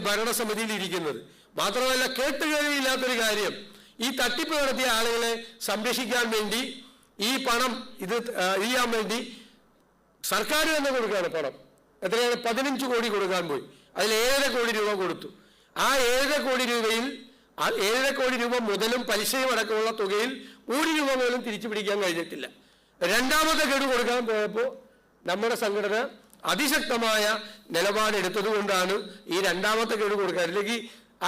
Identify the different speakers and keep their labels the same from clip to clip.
Speaker 1: ഭരണസമിതിയിൽ ഇരിക്കുന്നത്. മാത്രമല്ല, കേട്ടുകേൾവിയില്ലാത്തൊരു കാര്യം, ഈ തട്ടിപ്പ് നടത്തിയ ആളുകളെ സംരക്ഷിക്കാൻ വേണ്ടി ഈ പണം ചെയ്യാൻ വേണ്ടി സർക്കാർ തന്നെ കൊടുക്കുകയാണ് പണം. എത്രയാണ്? 15 കോടി കൊടുക്കാൻ പോയി. അതിൽ 7.5 കോടി രൂപ കൊടുത്തു. ആ 7.5 കോടി രൂപയിൽ 7.5 കോടി രൂപ മുതലും പലിശയും അടക്കമുള്ള തുകയിൽ 1 രൂപ പോലും തിരിച്ചു പിടിക്കാൻ കഴിഞ്ഞിട്ടില്ല. രണ്ടാമത്തെ ഗഡു കൊടുക്കാൻ പോയപ്പോൾ നമ്മുടെ സംഘടന അതിശക്തമായ നിലപാടെടുത്തത് കൊണ്ടാണ് ഈ രണ്ടാമത്തെ ഗഡു കൊടുക്കാൻ. അല്ലെങ്കിൽ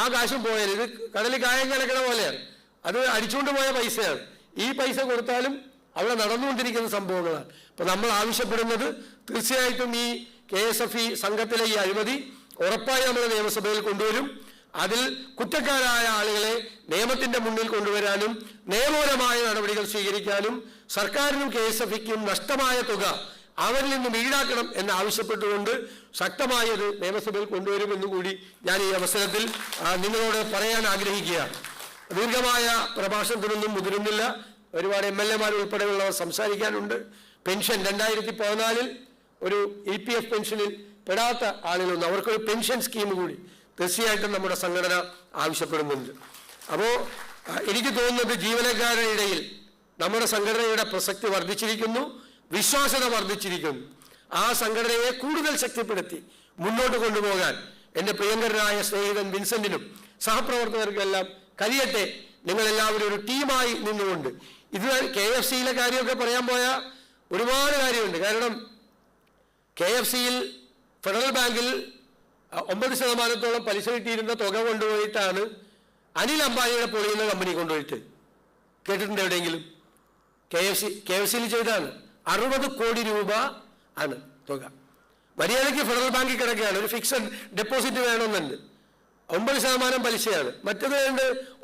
Speaker 1: ആ കാശും പോയാൽ ഇത് കടലിൽ കായം കലക്കണ പോലെയാണ്. അത് അടിച്ചുകൊണ്ട് പോയ പൈസയാണ്. ഈ പൈസ കൊടുത്താലും അവിടെ നടന്നുകൊണ്ടിരിക്കുന്ന സംഭവങ്ങളാണ്. അപ്പൊ നമ്മൾ ആവശ്യപ്പെടുന്നത് തീർച്ചയായിട്ടും ഈ KSFE സംഘത്തിലെ ഈ അഴിമതി ഉറപ്പായി നമ്മൾ നിയമസഭയിൽ കൊണ്ടുവരും. അതിൽ കുറ്റക്കാരായ ആളുകളെ നിയമത്തിന്റെ മുന്നിൽ കൊണ്ടുവരാനും നിയമപരമായ നടപടികൾ സ്വീകരിക്കാനും സർക്കാരിനും KSFEക്കും നഷ്ടമായ തുക അവരിൽ നിന്നും ഈടാക്കണം എന്ന് ആവശ്യപ്പെട്ടുകൊണ്ട് ശക്തമായത് നിയമസഭയിൽ കൊണ്ടുവരുമെന്ന് കൂടി ഞാൻ ഈ അവസരത്തിൽ നിങ്ങളോട് പറയാൻ ആഗ്രഹിക്കുകയാണ്. ദീർഘമായ പ്രഭാഷണത്തിനൊന്നും മുതിരുന്നില്ല. ഒരുപാട് MLA-മാർ ഉൾപ്പെടെയുള്ളവർ സംസാരിക്കാനുണ്ട്. പെൻഷൻ 2014 ഒരു EPF പെൻഷനിൽ പെടാത്ത ആളുകളുണ്ട്. അവർക്കൊരു പെൻഷൻ സ്കീം കൂടി തീർച്ചയായിട്ടും നമ്മുടെ സംഘടന ആവശ്യപ്പെടുന്നുണ്ട്. അപ്പോൾ എനിക്ക് തോന്നുന്നത് ജീവനക്കാരുടെ ഇടയിൽ നമ്മുടെ സംഘടനയുടെ പ്രസക്തി വർദ്ധിച്ചിരിക്കുന്നു, വിശ്വാസ്യത വർദ്ധിച്ചിരിക്കുന്നു. ആ സംഘടനയെ കൂടുതൽ ശക്തിപ്പെടുത്തി മുന്നോട്ട് കൊണ്ടുപോകാൻ എൻ്റെ പ്രിയങ്കരനായ സ്നേഹിതൻ വിൻസെന്റിനും സഹപ്രവർത്തകർക്കെല്ലാം കഴിയട്ടെ. നിങ്ങളെല്ലാവരും ഒരു ടീമായി നിന്നുകൊണ്ട് ഇത് KFC-യിലെ കാര്യമൊക്കെ പറയാൻ പോയാൽ ഒരുപാട് കാര്യമുണ്ട്. കാരണം KFC-യിൽ ഫെഡറൽ ബാങ്കിൽ 9% പലിശ കിട്ടിയിരുന്ന തുക കൊണ്ടുപോയിട്ടാണ് അനിൽ അംബാനിയുടെ പൊളിയുന്ന കമ്പനി കൊണ്ടുപോയിട്ട്. കേട്ടിട്ടുണ്ട് എവിടെയെങ്കിലും? KFC-യിൽ ചെയ്താണ്. 60 കോടി രൂപ ആണ് തുക. മര്യാദയ്ക്ക് ഫെഡറൽ ബാങ്കിൽ കിടക്കുകയാണ്. ഒരു ഫിക്സഡ് ഡെപ്പോസിറ്റ് വേണമെന്നുണ്ട്. 9% പലിശയാണ്. മറ്റത് വേണ്ട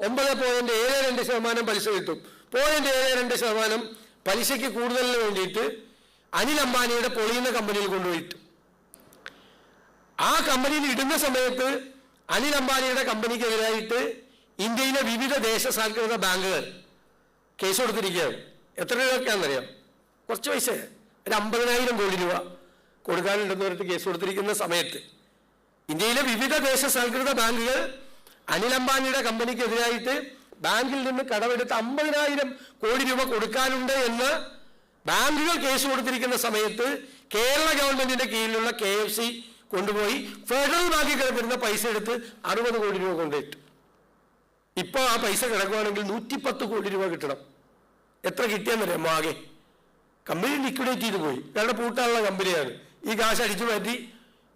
Speaker 1: 9.72% പലിശ കിട്ടും. 0.72% പലിശയ്ക്ക് കൂടുതലിന് വേണ്ടിയിട്ട് അനിൽ അംബാനിയുടെ പൊളിയുന്ന കമ്പനിയിൽ കൊണ്ടുപോയിട്ടു. ആ കമ്പനിയിൽ ഇടുന്ന സമയത്ത് അനിൽ അംബാനിയുടെ കമ്പനിക്കെതിരായിട്ട് ഇന്ത്യയിലെ വിവിധ ദേശസാൽകൃത ബാങ്കുകൾ കേസ് കൊടുത്തിരിക്കുകയാണ്. എത്ര രൂപയ്ക്കാണെന്നറിയാം? കുറച്ച് പൈസ, ഒരു 50,000 കോടി രൂപ കൊടുക്കാനുണ്ടെന്ന് പറഞ്ഞിട്ട് കേസ് കൊടുത്തിരിക്കുന്ന സമയത്ത് ഇന്ത്യയിലെ വിവിധ ദേശസാൽകൃത ബാങ്കുകൾ അനിൽ അംബാനിയുടെ കമ്പനിക്കെതിരായിട്ട് ബാങ്കിൽ നിന്ന് കടമെടുത്ത് 50,000 കോടി രൂപ കൊടുക്കാനുണ്ട് എന്ന് ബാങ്കുകൾ കേസ് കൊടുത്തിരിക്കുന്ന സമയത്ത് കേരള ഗവൺമെന്റിന്റെ കീഴിലുള്ള KFC കൊണ്ടുപോയി ഫെഡറൽ ബാങ്കിൽ കിടന്നിരുന്ന പൈസ എടുത്ത് 60 കോടി രൂപ കൊണ്ടിട്ടു. ഇപ്പൊ ആ പൈസ കിടക്കുകയാണെങ്കിൽ 110 കോടി രൂപ കിട്ടണം. എത്ര കിട്ടിയെന്നറിയാമോ? ആകെ കമ്പനി ലിക്വിഡേറ്റ് ചെയ്ത് പോയി. കാരണം പൂട്ടാനുള്ള കമ്പനിയാണ്. ഈ കാശ് അടിച്ചു മാറ്റി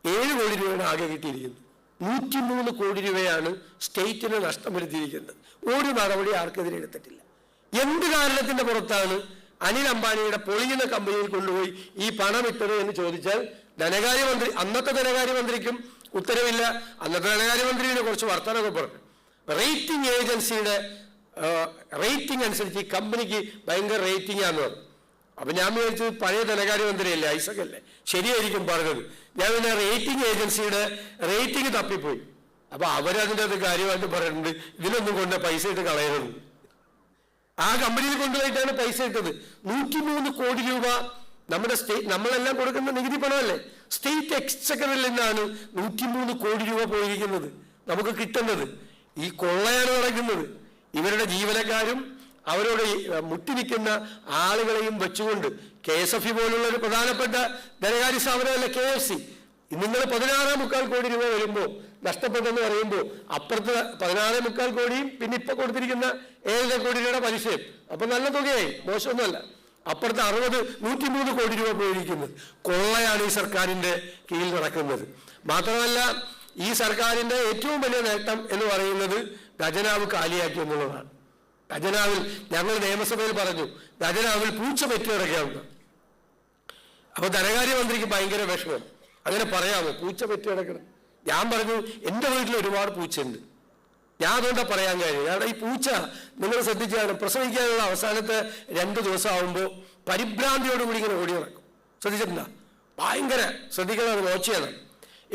Speaker 1: 7 കോടി രൂപയാണ് ആകെ കിട്ടിയിരിക്കുന്നത്. 103 കോടി രൂപയാണ് സ്റ്റേറ്റിന് നഷ്ടം വരുത്തിയിരിക്കുന്നത്. ഒരു നടപടി ആർക്കെതിരെ എടുത്തിട്ടില്ല. എന്ത് കാരണത്തിന്റെ പുറത്താണ് അനിൽ അംബാനിയുടെ പൊളിയുന്ന കമ്പനിയിൽ കൊണ്ടുപോയി ഈ പണം ഇട്ടത് എന്ന് ചോദിച്ചാൽ ധനകാര്യമന്ത്രി, അന്നത്തെ ധനകാര്യമന്ത്രിക്കും ഉത്തരവില്ല. അന്നത്തെ ധനകാര്യമന്ത്രിയുടെ കുറച്ച് വർത്തമാനമൊക്കെ പറഞ്ഞു. റേറ്റിംഗ് ഏജൻസിയുടെ റേറ്റിംഗ് അനുസരിച്ച് ഈ കമ്പനിക്ക് ഭയങ്കര റേറ്റിംഗ് ആണെന്ന് പറഞ്ഞു. അപ്പൊ ഞാൻ വിചാരിച്ചത് പഴയ ധനകാര്യമന്ത്രിയല്ലേ, ഐസകല്ലേ, ശരിയായിരിക്കും പറഞ്ഞത്. ഞാൻ പിന്നെ റേറ്റിംഗ് ഏജൻസിയുടെ റേറ്റിംഗ് തപ്പിപ്പോയി. അപ്പൊ അവരതിൻ്റെ അത് കാര്യമായിട്ട് പറയുന്നുണ്ട്, ഇതിനൊന്നും കൊണ്ട് പൈസ ഇട്ട് കളയരുത്. ആ കമ്പനിയിൽ കൊണ്ടുപോയിട്ടാണ് പൈസ ഇട്ടത്. 103 കോടി രൂപ നമ്മുടെ നമ്മളെല്ലാം കൊടുക്കുന്ന നികുതി പണമല്ലേ, സ്റ്റേറ്റ് എക്സ്ചക്കറിൽ നിന്നാണ് 103 കോടി രൂപ പോയിരിക്കുന്നത്. നമുക്ക് കിട്ടുന്നത് ഈ കൊള്ളയാണ് നടക്കുന്നത്. ഇവരുടെ ജീവനക്കാരും അവരോട് മുട്ടിനിൽക്കുന്ന ആളുകളെയും വെച്ചുകൊണ്ട് KSFE പോലുള്ള ഒരു പ്രധാനപ്പെട്ട ധനകാര്യ സ്ഥാപനമല്ല KFC. നിങ്ങൾ 16.25 കോടി രൂപ വരുമ്പോൾ നഷ്ടപ്പെട്ടെന്ന് പറയുമ്പോൾ അപ്പുറത്ത് 16.25 കോടിയും പിന്നെ ഇപ്പൊ കൊടുത്തിരിക്കുന്ന 7.5 കോടി രൂപയുടെ പലിശയും, അപ്പൊ നല്ല തുകയായി, മോശമൊന്നുമല്ല. അപ്പുറത്ത് 103 കോടി രൂപ പോയിരിക്കുന്നത്. കൊള്ളയാണ് ഈ സർക്കാരിന്റെ കീഴിൽ നടക്കുന്നത്. മാത്രമല്ല, ഈ സർക്കാരിന്റെ ഏറ്റവും വലിയ നേട്ടം എന്ന് പറയുന്നത് ഖജനാവ് കാലിയാക്കി എന്നുള്ളതാണ്. ഖജനാവിൽ ഞങ്ങൾ നിയമസഭയിൽ പറഞ്ഞു, ഖജനാവിൽ പൂച്ച പെറ്റി കിടക്കുകയാണ്. അപ്പൊ ധനകാര്യമന്ത്രിക്ക് ഭയങ്കര വിഷമം. അങ്ങനെ പറയാമോ, പൂച്ച പെറ്റി കിടക്കണം? ഞാൻ പറഞ്ഞു, എൻ്റെ വീട്ടിൽ ഒരുപാട് പൂച്ചയുണ്ട്, ഞാൻ അതുകൊണ്ടാണ് പറയാൻ കഴിയും. കാരണം ഈ പൂച്ച നിങ്ങൾ ശ്രദ്ധിച്ചാണ്, പ്രസവിക്കാനുള്ള അവസാനത്തെ 2 ദിവസം ആകുമ്പോൾ പരിഭ്രാന്തിയോടുകൂടി ഇങ്ങനെ ഓടി നടക്കും. ശ്രദ്ധിച്ചിട്ടുണ്ടോ? ഭയങ്കര ശ്രദ്ധിക്കണം, അത് മോശയാണ്.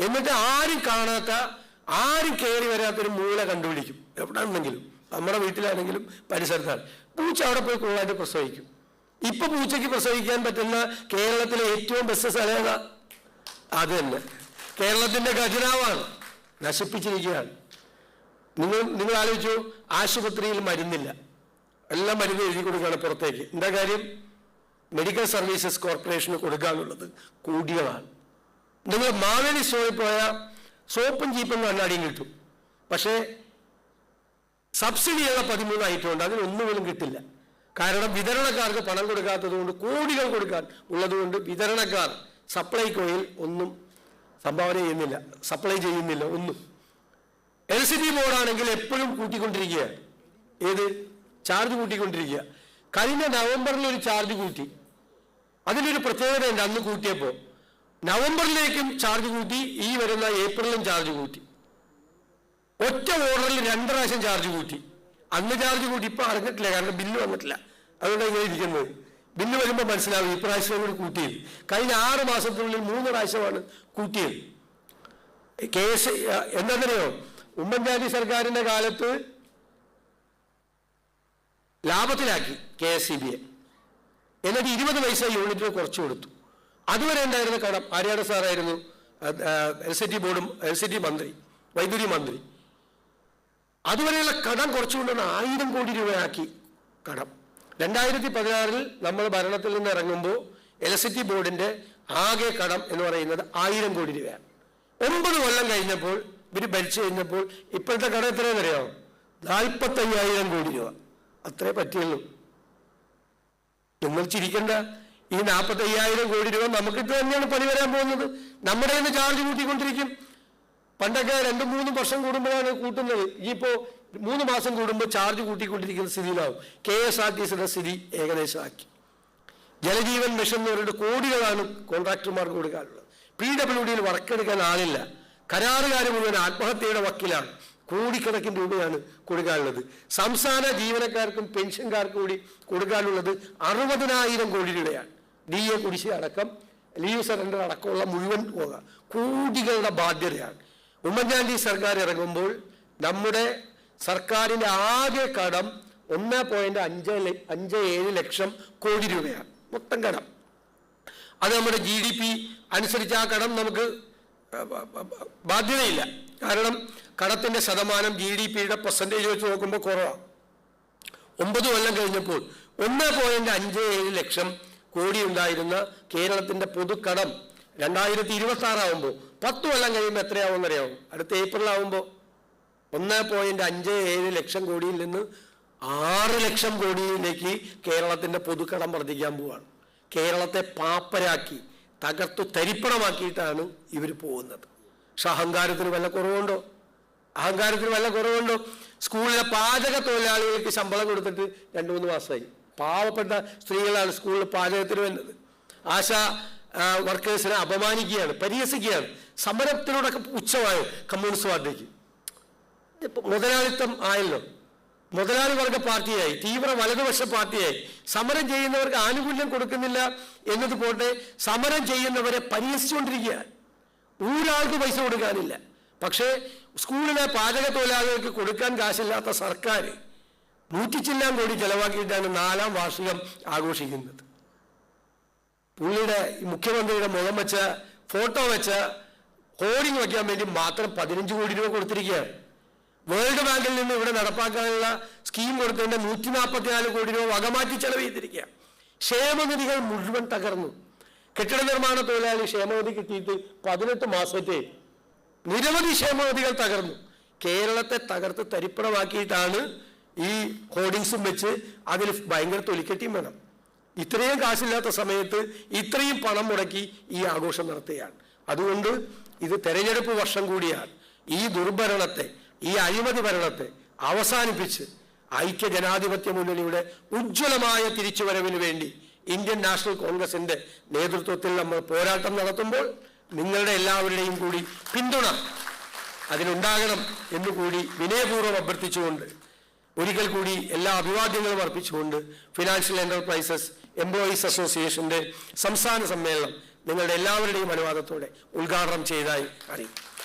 Speaker 1: എന്നിട്ട് ആരും കാണാത്ത, ആരും കയറി വരാത്തൊരു മൂല കണ്ടുപിടിക്കും. എവിടെയാണെന്നെങ്കിലും, നമ്മുടെ വീട്ടിലാണെങ്കിലും പരിസരത്താണ്. പൂച്ച അവിടെ പോയി കൂടുതലായിട്ട് പ്രസവിക്കും. ഇപ്പൊ പൂച്ചയ്ക്ക് പ്രസവിക്കാൻ പറ്റുന്ന കേരളത്തിലെ ഏറ്റവും ബെസ്റ്റ് സ്ഥലം അത് തന്നെ കേരളത്തിന്റെ ഖജനാവാണ്. നശിപ്പിച്ചിരിക്കുകയാണ്. നിങ്ങൾ ആലോചിച്ചു, ആശുപത്രിയിൽ മരുന്നില്ല, എല്ലാം മരുന്ന് എഴുതി കൊടുക്കുകയാണ് പുറത്തേക്ക്. എന്താ കാര്യം? മെഡിക്കൽ സർവീസസ് കോർപ്പറേഷന് കൊടുക്കാനുള്ളത് കോടികളാണ്. നിങ്ങൾ മാവേലി സ്റ്റോറിൽ പോയാൽ സോപ്പും ചീപ്പും കണ്ണാടിയും കിട്ടും, പക്ഷേ സബ്സിഡിയുള്ള 13 ഐറ്റം ഉണ്ട്, അതിനൊന്നുപോലും കിട്ടില്ല. കാരണം വിതരണക്കാർക്ക് പണം കൊടുക്കാത്തത് കൊണ്ട്, കോടികൾ കൊടുക്കാൻ ഉള്ളതുകൊണ്ട് വിതരണക്കാർ സപ്ലൈകോയിൽ ഒന്നും സംഭാവന ചെയ്യുന്നില്ല, സപ്ലൈ ചെയ്യുന്നില്ല ഒന്നും. LCT ബോർഡാണെങ്കിൽ എപ്പോഴും കൂട്ടിക്കൊണ്ടിരിക്കുകയാണ്. ഏത് ചാർജ് കൂട്ടിക്കൊണ്ടിരിക്കുക. കഴിഞ്ഞ നവംബറിൽ ഒരു ചാർജ് കൂട്ടി, അതിലൊരു പ്രത്യേകതയുണ്ട്. അന്ന് കൂട്ടിയപ്പോൾ നവംബറിലേക്കും ചാർജ് കൂട്ടി, ഈ വരുന്ന ഏപ്രിലും ചാർജ് കൂട്ടി. ഒറ്റ ഓർഡറിൽ 2 പ്രാവശ്യം ചാർജ് കൂട്ടി. അന്ന് ചാർജ് കൂട്ടി, ഇപ്പം അറിഞ്ഞിട്ടില്ല, കാരണം ബില്ല് വന്നിട്ടില്ല. അതുകൊണ്ട് ഇങ്ങനെ ഇരിക്കുന്നത്. ബില്ല് വരുമ്പോൾ മനസ്സിലാവും ഈ പ്രാവശ്യം കൂടി കൂട്ടിയത്. കഴിഞ്ഞ 6 മാസത്തിനുള്ളിൽ 3 പ്രാവശ്യമാണ് കൂട്ടിയത്. കേസ് എന്താണെന്നറിയോ? ഉമ്മൻചാണ്ടി സർക്കാരിന്റെ കാലത്ത് ലാഭത്തിലാക്കി KSEBയെ, എന്നിട്ട് 20 പൈസ യൂണിറ്റിന് കുറച്ചു കൊടുത്തു. അതുവരെ ഉണ്ടായിരുന്ന കടം, ആര്യാട് സാറായിരുന്നു LCT ബോർഡും LCT മന്ത്രി, വൈദ്യുതി മന്ത്രി. അതുവരെയുള്ള കടം കുറച്ചുകൊണ്ടാണ് 1000 കോടി രൂപയാക്കി കടം. 2016 നമ്മൾ ഭരണത്തിൽ നിന്ന് ഇറങ്ങുമ്പോൾ LCT ബോർഡിന്റെ ആകെ കടം എന്ന് പറയുന്നത് 1000 കോടി രൂപയാണ്. 9 കൊല്ലം കഴിഞ്ഞപ്പോൾ, ഇവർ ഭരിച്ചു കഴിഞ്ഞപ്പോൾ ഇപ്പോഴത്തെ കടം എത്രയെന്ന് അറിയാമോ? 45,000 കോടി രൂപ. അത്രേ പറ്റിയുള്ളൂ. നിങ്ങൾ ചിരിക്കണ്ട. ഈ 45,000 കോടി രൂപ നമുക്കിട്ട് തന്നെയാണ് പണി വരാൻ പോകുന്നത്. നമ്മുടെ കയ്യിൽ നിന്ന് ചാർജ് കൂട്ടിക്കൊണ്ടിരിക്കും. പണ്ടൊക്കെ 2-3 വർഷം കൂടുമ്പോഴാണ് കൂട്ടുന്നത്. ഇനിയിപ്പോൾ 3 മാസം കൂടുമ്പോൾ ചാർജ് കൂട്ടിക്കൊണ്ടിരിക്കുന്ന സ്ഥിതിയിലാവും. KSRTCയുടെ സ്ഥിതി ഏകദേശമാക്കി. ജലജീവൻ മിഷൻ എന്ന് പറഞ്ഞിട്ട് കോടികളാണ് കോൺട്രാക്ടർമാർക്ക് കൊടുക്കാനുള്ളത്. PWDയിൽ വർക്കെടുക്കാൻ ആളില്ല. കരാറുകാർ മുഴുവൻ ആത്മഹത്യയുടെ വക്കിലാണ്. കോടിക്കണക്കിന് രൂപയാണ് കൊടുക്കാനുള്ളത്. സംസ്ഥാന ജീവനക്കാർക്കും പെൻഷൻകാർക്കും കൂടി കൊടുക്കാനുള്ളത് 60,000 കോടി രൂപയാണ്. DA കുടിശ്ശിക അടക്കം, ലീവ് സറണ്ടർ അടക്കമുള്ള മുഴുവൻ തുക കോടികളുടെ ബാധ്യതയാണ്. ഉമ്മൻചാണ്ടി സർക്കാർ ഇറങ്ങുമ്പോൾ നമ്മുടെ സർക്കാരിൻ്റെ ആകെ കടം 1.57 ലക്ഷം കോടി രൂപയാണ് മൊത്തം കടം. അത് നമ്മുടെ GDP അനുസരിച്ച് ആ കടം നമുക്ക് ബാധ്യതയില്ല. കാരണം കടത്തിൻ്റെ ശതമാനം GDPയുടെ പെർസെൻറ്റേജ് വെച്ച് നോക്കുമ്പോൾ കുറവാണ്. 9 കൊല്ലം കഴിഞ്ഞപ്പോൾ 1.57 ലക്ഷം കോടി ഉണ്ടായിരുന്ന കേരളത്തിൻ്റെ പൊതുക്കടം 2026 ആകുമ്പോൾ 10 കൊല്ലം കഴിയുമ്പോൾ എത്രയാവുമെന്ന് അറിയാമോ? അടുത്ത ഏപ്രിലാവുമ്പോൾ 1.57 ലക്ഷം കോടിയിൽ നിന്ന് 6 ലക്ഷം കോടിയിലേക്ക് കേരളത്തിൻ്റെ പൊതുക്കടം വർദ്ധിക്കാൻ പോവുകയാണ്. കേരളത്തെ പാപ്പരാക്കി തകർത്തു തരിപ്പണമാക്കിയിട്ടാണ് ഇവർ പോകുന്നത്. പക്ഷെ അഹങ്കാരത്തിന് വല്ല കുറവുണ്ടോ? സ്കൂളിലെ പാചക തൊഴിലാളികൾക്ക് ശമ്പളം കൊടുത്തിട്ട് 2-3 മാസമായി. പാവപ്പെട്ട സ്ത്രീകളാണ് സ്കൂളിൽ പാചകത്തിന് വരുന്നത്. ആശാ വർക്കേഴ്സിനെ അപമാനിക്കുകയാണ്, പരിഹസിക്കുകയാണ്. സമരത്തിനോടൊക്കെ ഉച്ചമായോ കമ്മ്യൂണിസ്റ്റ് പാർട്ടിക്ക്? മുതലാളിത്തം ആയല്ലോ, മുതലാളി വർഗ പാർട്ടിയായി, തീവ്ര വലതുപക്ഷ പാർട്ടിയായി. സമരം ചെയ്യുന്നവർക്ക് ആനുകൂല്യം കൊടുക്കുന്നില്ല എന്നത് പോട്ടെ, സമരം ചെയ്യുന്നവരെ പരിഹസിച്ചുകൊണ്ടിരിക്കുകയാണ്. ഒരാൾക്ക് പൈസ കൊടുക്കാനില്ല. പക്ഷേ സ്കൂളിലെ പാചക തൊഴിലാളികൾക്ക് കൊടുക്കാൻ കാശില്ലാത്ത സർക്കാർ 100 ചില്ലാൻ കോടി ചെലവാക്കിയിട്ടാണ് 4ാം വാർഷികം ആഘോഷിക്കുന്നത്. പുള്ളിയുടെ മുഖ്യമന്ത്രിയുടെ മുഖം വെച്ച ഫോട്ടോ വെച്ച ഹോർഡിംഗ് വയ്ക്കാൻ വേണ്ടി മാത്രം 15 കോടി രൂപ കൊടുത്തിരിക്കുകയാണ്. വേൾഡ് ബാങ്കിൽ നിന്ന് ഇവിടെ നടപ്പാക്കാനുള്ള സ്കീം കൊടുത്തതിൻ്റെ 144 കോടി രൂപ വകമാറ്റി ചെലവ് ചെയ്തിരിക്കുകയാണ്. ക്ഷേമനിധികൾ മുഴുവൻ തകർന്നു. കെട്ടിട നിർമ്മാണ തൊഴിലാളി ക്ഷേമനിധി കിട്ടിയിട്ട് 18 മാസത്തെ നിരവധി ക്ഷേമനിധികൾ തകർന്നു. കേരളത്തെ തകർത്ത് തരിപ്പണമാക്കിയിട്ടാണ് ഈ ഹോർഡിങ്സും വെച്ച് അതിൽ ഭയങ്കര തൊലിക്കെട്ടിയും വേണം. ഇത്രയും കാശില്ലാത്ത സമയത്ത് ഇത്രയും പണം മുടക്കി ഈ ആഘോഷം നടത്തുകയാണ്. അതുകൊണ്ട് ഇത് തെരഞ്ഞെടുപ്പ് വർഷം കൂടിയാണ്. ഈ ദുർഭരണത്തെ, ഈ അഴിമതി ഭരണത്തെ അവസാനിപ്പിച്ച് ഐക്യ ജനാധിപത്യ മുന്നണിയുടെ ഉജ്ജ്വലമായ തിരിച്ചുവരവിന് വേണ്ടി ഇന്ത്യൻ നാഷണൽ കോൺഗ്രസിന്റെ നേതൃത്വത്തിൽ നമ്മൾ പോരാട്ടം നടത്തുമ്പോൾ നിങ്ങളുടെ എല്ലാവരുടെയും കൂടി പിന്തുണ അതിനുണ്ടാകണം എന്നുകൂടി വിനയപൂർവ്വം അഭ്യർത്ഥിച്ചുകൊണ്ട് ഒരിക്കൽ കൂടി എല്ലാ അഭിവാദ്യങ്ങളും അർപ്പിച്ചുകൊണ്ട് ഫിനാൻഷ്യൽ എന്റർപ്രൈസസ് എംപ്ലോയീസ് അസോസിയേഷന്റെ സംസ്ഥാന സമ്മേളനം നിങ്ങളുടെ എല്ലാവരുടെയും അനുവാദത്തോടെ ഉദ്ഘാടനം ചെയ്തതായി അറിയിക്കും.